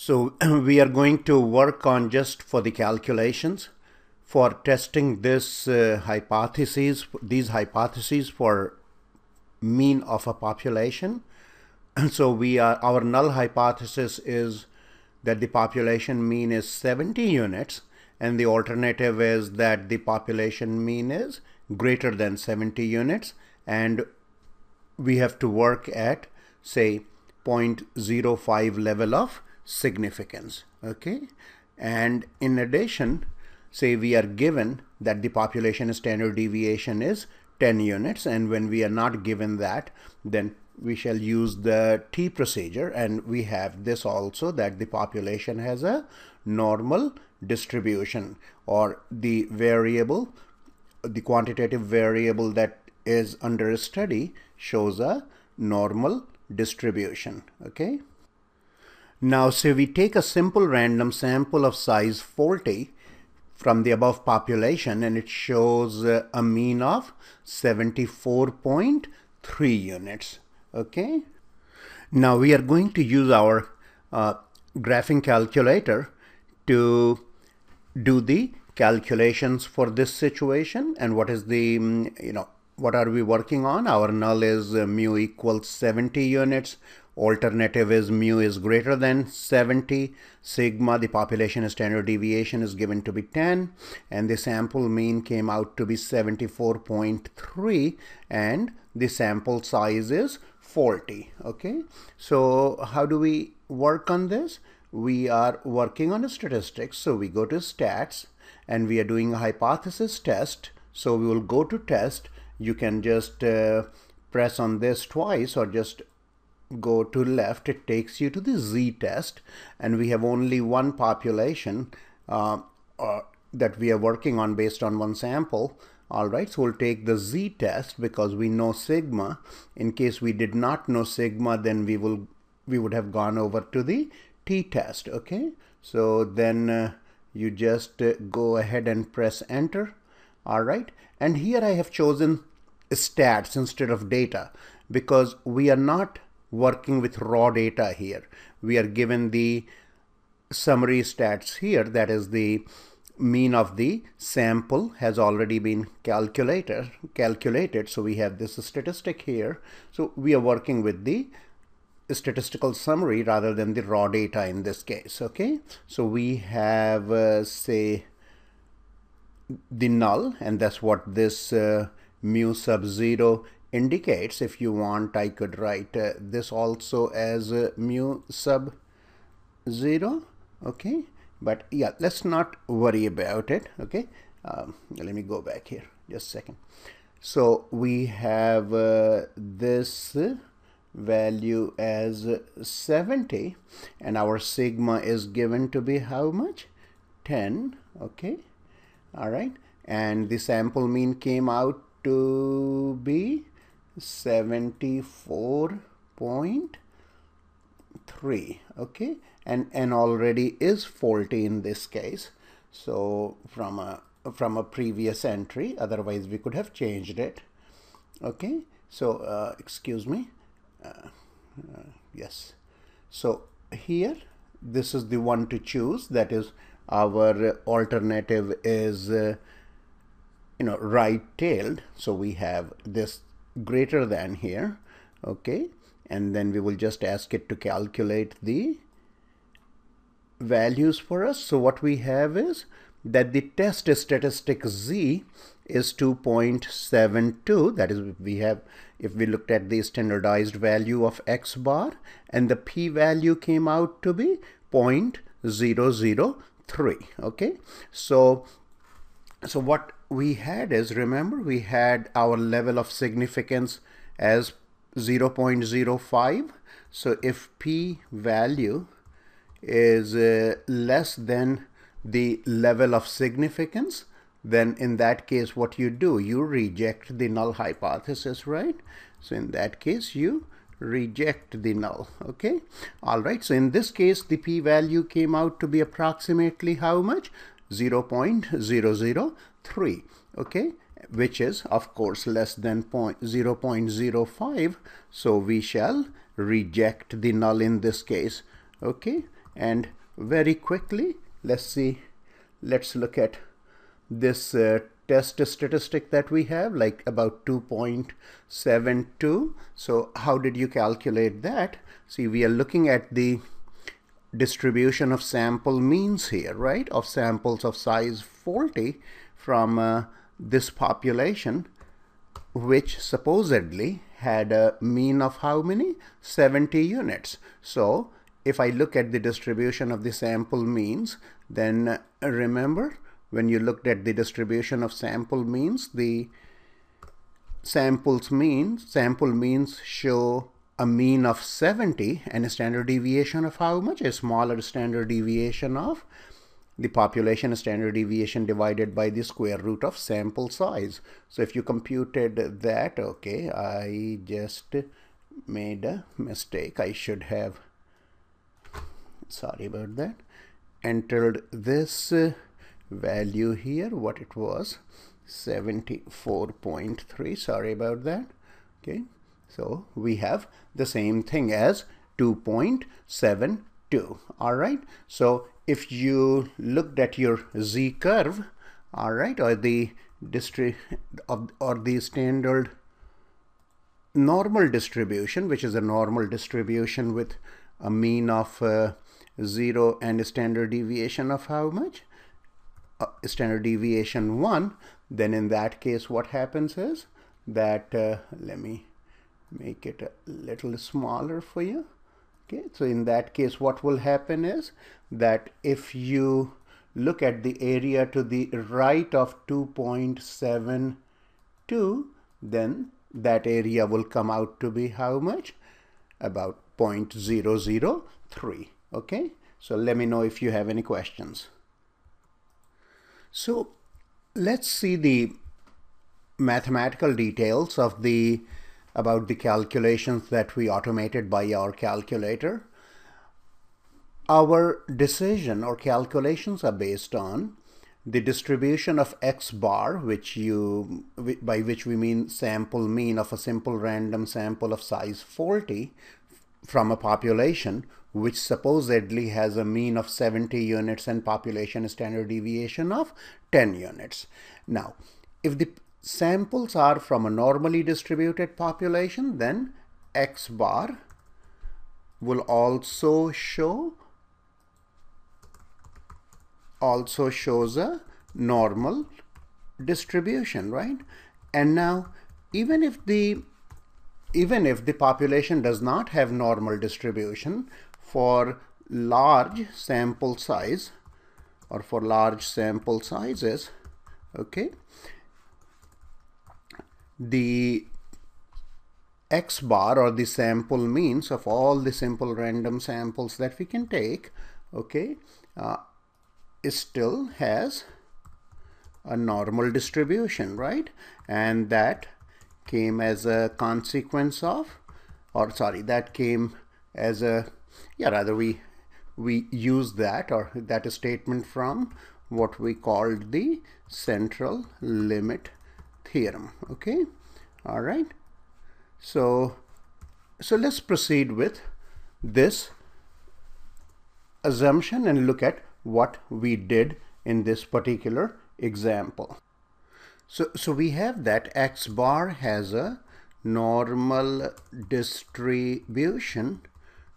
So we are going to work on just for the calculations for testing this these hypotheses for mean of a population. So our null hypothesis is that the population mean is 70 units, and the alternative is that the population mean is greater than 70 units, and we have to work at, say, 0.05 level of significance. Okay, and in addition, say we are given that the population standard deviation is 10 units, and when we are not given that, then we shall use the T procedure, and we have this also, that the population has a normal distribution, or the variable, the quantitative variable that is under study shows a normal distribution. Okay, now say we take a simple random sample of size 40 from the above population, and it shows a mean of 74.3 units. Okay, now we are going to use our graphing calculator to do the calculations for this situation. And what is the what are we working on? Our null is mu equals 70 units. Alternative is mu is greater than 70. Sigma, the population standard deviation, is given to be 10, and the sample mean came out to be 74.3, and the sample size is 40. Okay, so how do we work on this? We are working on a statistics, so we go to stats, and we are doing a hypothesis test. So we will go to test. You can just press on this twice, or just go to left. It takes you to the Z test, and we have only one population that we are working on based on one sample. All right, so we'll take the Z test because we know sigma. In case we did not know sigma, then we would have gone over to the T test. Okay, so then you just go ahead and press enter. All right, and here I have chosen stats instead of data because we are not working with raw data here. We are given the summary stats here, that is the mean of the sample has already been calculated. So we have this statistic here. So we are working with the statistical summary rather than the raw data in this case. Okay, so we have say the null, and that's what this mu sub 0 indicates. If you want, I could write this also as mu sub 0. Okay, but yeah, let's not worry about it. Okay, let me go back here just a second. So we have this value as 70, and our sigma is given to be how much? 10. Okay, all right, and the sample mean came out to be 74.3. okay, and already is 40 in this case, so from a previous entry, otherwise we could have changed it. Okay, so excuse me, yes, so here this is the one to choose, that is our alternative is right-tailed, so we have this greater than here. Okay, and then we will just ask it to calculate the values for us. So what we have is that the test statistic Z is 2.72. that is, we have, if we looked at the standardized value of X bar, and the P value came out to be 0.003. okay, so what we had is, remember, we had our level of significance as 0.05. So if P value is less than the level of significance, then in that case what you do, you reject the null hypothesis, right? So in that case you reject the null. Okay, all right, so in this case the P value came out to be approximately how much? 0.003. okay, which is of course less than 0.05, so we shall reject the null in this case. Okay, And very quickly, let's look at this test statistic that we have, like about 2.72. So how did you calculate that? See, we are looking at the distribution of sample means here, right, of samples of size 40 from this population, which supposedly had a mean of how many? 70 units. So if I look at the distribution of the sample means, then remember, when you looked at the distribution of sample means, the sample means show a mean of 70 and a standard deviation of how much? A smaller standard deviation of the population standard deviation divided by the square root of sample size. So if you computed that, okay, I just made a mistake. I should have, sorry about that, entered this value here, what it was, 74.3, sorry about that. Okay, so we have the same thing as 2.72. all right. So if you looked at your z curve, all right, or the standard normal distribution, which is a normal distribution with a mean of 0 and a standard deviation of how much? Standard deviation 1, then in that case what happens is that, let me make it a little smaller for you. Okay, so in that case what will happen is that if you look at the area to the right of 2.72, then that area will come out to be how much? About 0.003. okay, so let me know if you have any questions. So let's see the mathematical details of about the calculations that we automated by our calculator. Our decision or calculations are based on the distribution of x bar, by which we mean sample mean of a simple random sample of size 40 from a population which supposedly has a mean of 70 units and population standard deviation of 10 units. Now, if the samples are from a normally distributed population, then x bar will also shows a normal distribution, right? And now even if the population does not have normal distribution, for large sample size or for large sample sizes, okay, the x bar or the sample means of all the simple random samples that we can take, okay, it still has a normal distribution, right? And that came as a consequence of, or sorry, that came as a, yeah, rather we use that, or that statement from what we called the central limit theorem. Okay, all right. So let's proceed with this assumption and look at what we did in this particular example. So we have that x bar has a normal distribution,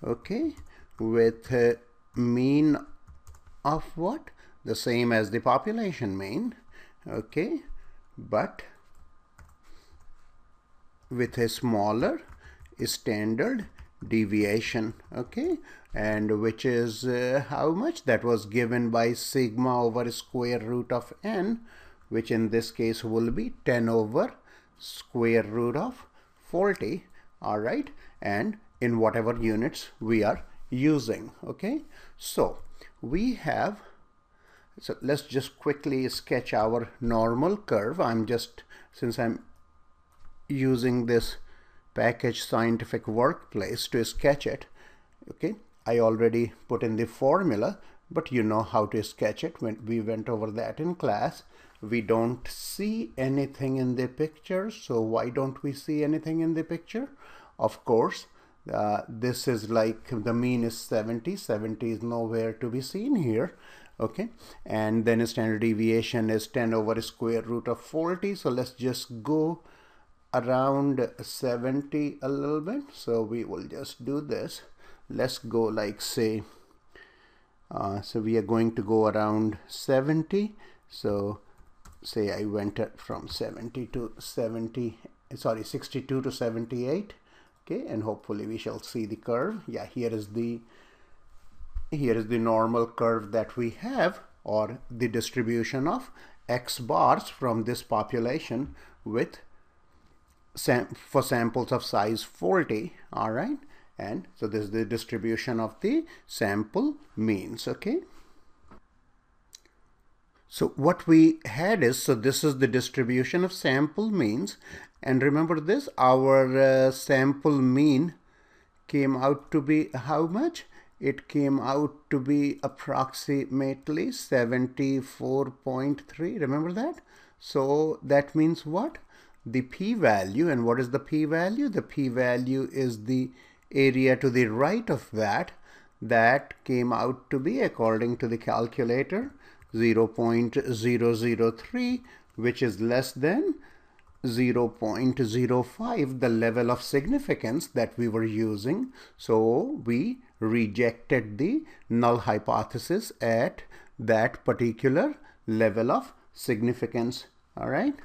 okay, with a mean of what? The same as the population mean, okay, but with a smaller standard deviation, okay, and which is how much? That was given by sigma over square root of n, which in this case will be 10 over square root of 40, all right, and in whatever units we are using, okay. So we have, so let's just quickly sketch our normal curve. Since I'm using this package scientific workplace to sketch it, okay, I already put in the formula, but you know how to sketch it when we went over that in class. We don't see anything in the picture, so why don't we see anything in the picture? Of course, This is like the mean is 70. 70 is nowhere to be seen here. Okay, and then standard deviation is 10 over square root of 40. So let's just go around 70 a little bit. So we will just do this. Let's go like say, so we are going to go around 70. So say I went from 70 to 70, sorry, 62 to 78. Okay, and hopefully we shall see the curve. Yeah, here is the normal curve that we have, or the distribution of X bars from this population with for samples of size 40. All right, and so this is the distribution of the sample means. Okay, so what we had is, so this is the distribution of sample means, and remember this, our sample mean came out to be how much? It came out to be approximately 74.3. Remember that? So that means what? The p-value. And what is the p-value? The p-value is the area to the right of that. That came out to be, according to the calculator, 0.003, which is less than 0.05, the level of significance that we were using. So we rejected the null hypothesis at that particular level of significance. All right.